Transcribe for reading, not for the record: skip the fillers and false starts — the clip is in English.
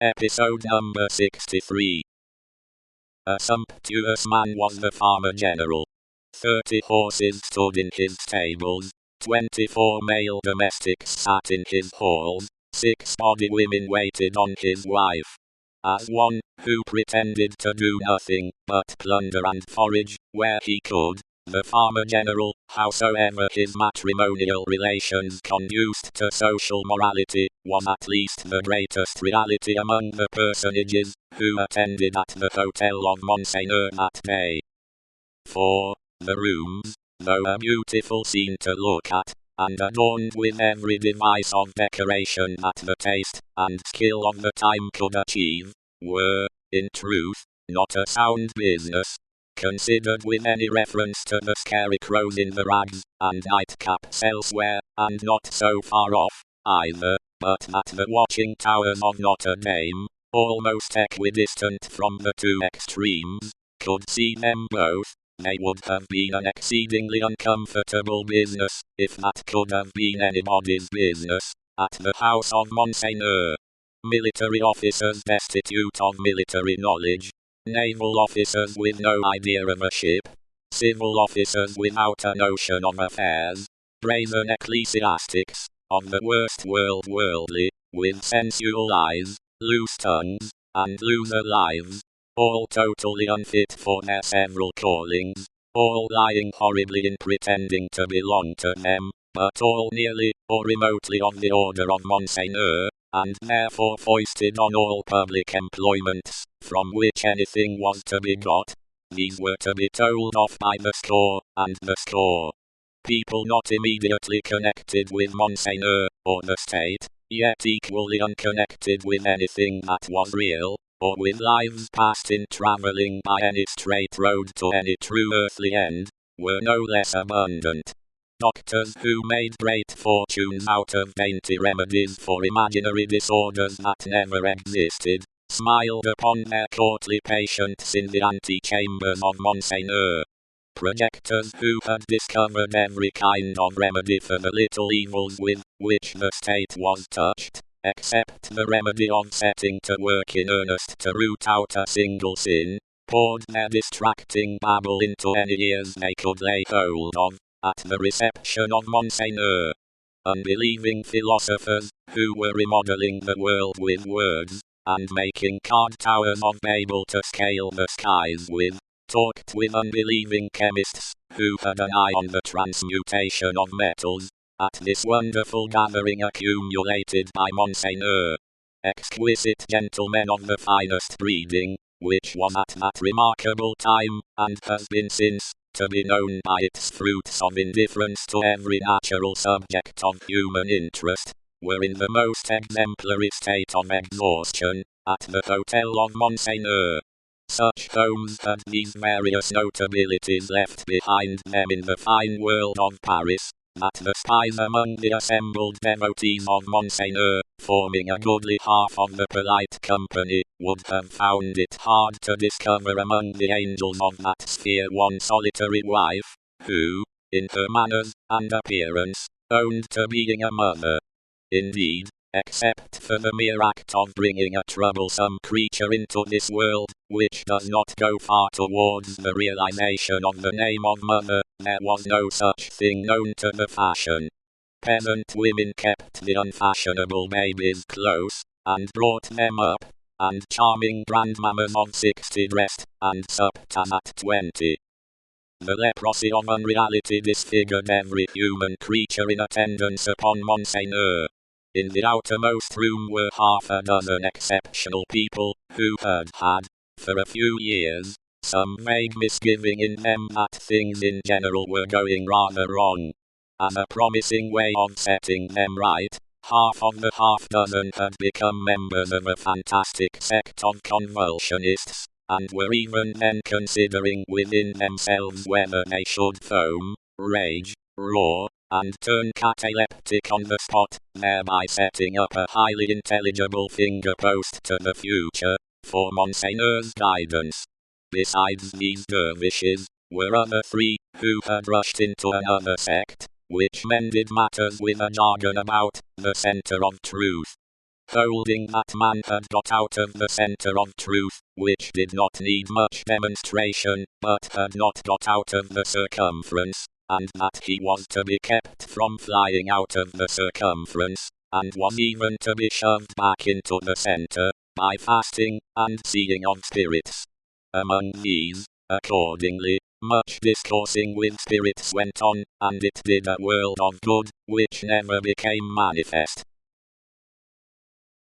Episode number 63. A sumptuous man was the farmer general. 30 horses stood in his stables, 24 male domestics sat in his halls, 6 body women waited on his wife. As one, who pretended to do nothing but plunder and forage, where he could, the farmer general, howsoever his matrimonial relations conduced to social morality, was at least the greatest reality among the personages who attended at the hotel of Monseigneur that day. For the rooms, though a beautiful scene to look at, and adorned with every device of decoration that the taste and skill of the time could achieve, were, in truth, not a sound business, considered with any reference to the scarecrows in the rags and nightcaps elsewhere, and not so far off, either, but that the watching towers of Notre Dame, almost equidistant from the two extremes, could see them both. They would have been an exceedingly uncomfortable business, if that could have been anybody's business, at the house of Monseigneur. Military officers destitute of military knowledge, naval officers with no idea of a ship, civil officers without a notion of affairs, brazen ecclesiastics, of the worst worldly, with sensual eyes, loose tongues, and looser lives, all totally unfit for their several callings, all lying horribly in pretending to belong to them, but all nearly or remotely of the order of Monseigneur, and therefore foisted on all public employments, from which anything was to be got. These were to be told off by the score, and the score. People not immediately connected with Monseigneur, or the state, yet equally unconnected with anything that was real, or with lives passed in travelling by any straight road to any true earthly end, were no less abundant. Doctors who made great fortunes out of dainty remedies for imaginary disorders that never existed, smiled upon their courtly patients in the antechambers of Monseigneur. Projectors who had discovered every kind of remedy for the little evils with which the state was touched, except the remedy of setting to work in earnest to root out a single sin, poured their distracting babble into any ears they could lay hold of, at the reception of Monseigneur. Unbelieving philosophers, who were remodeling the world with words, and making card towers of Babel to scale the skies with, talked with unbelieving chemists, who had an eye on the transmutation of metals, at this wonderful gathering accumulated by Monseigneur. Exquisite gentlemen of the finest breeding, which was at that remarkable time, and has been since, to be known by its fruits of indifference to every natural subject of human interest, were in the most exemplary state of exhaustion, at the hotel of Monseigneur. Such homes had these various notabilities left behind them in the fine world of Paris, that the spies among the assembled devotees of Monseigneur, forming a goodly half of the polite company, would have found it hard to discover among the angels of that sphere one solitary wife, who, in her manners and appearance, owned to being a mother. Indeed, except for the mere act of bringing a troublesome creature into this world, which does not go far towards the realization of the name of mother, there was no such thing known to the fashion. Peasant women kept the unfashionable babies close, and brought them up, and charming grandmammas of 60 dressed, and supped as at 20. The leprosy of unreality disfigured every human creature in attendance upon Monseigneur. In the outermost room were half a dozen exceptional people, who had had, for a few years, some vague misgiving in them that things in general were going rather wrong. As a promising way of setting them right, half of the half-dozen had become members of a fantastic sect of convulsionists, and were even then considering within themselves whether they should foam, rage, roar, and turn cataleptic on the spot, thereby setting up a highly intelligible finger-post to the future, for Monseigneur's guidance. Besides these dervishes, were other 3, who had rushed into another sect, which mended matters with a jargon about the center of truth. holding that man had got out of the centre of truth, which did not need much demonstration, but had not got out of the circumference, and that he was to be kept from flying out of the circumference, and was even to be shoved back into the centre, by fasting, and seeing of spirits. Among these, accordingly, much discoursing with spirits went on, and it did a world of good, which never became manifest.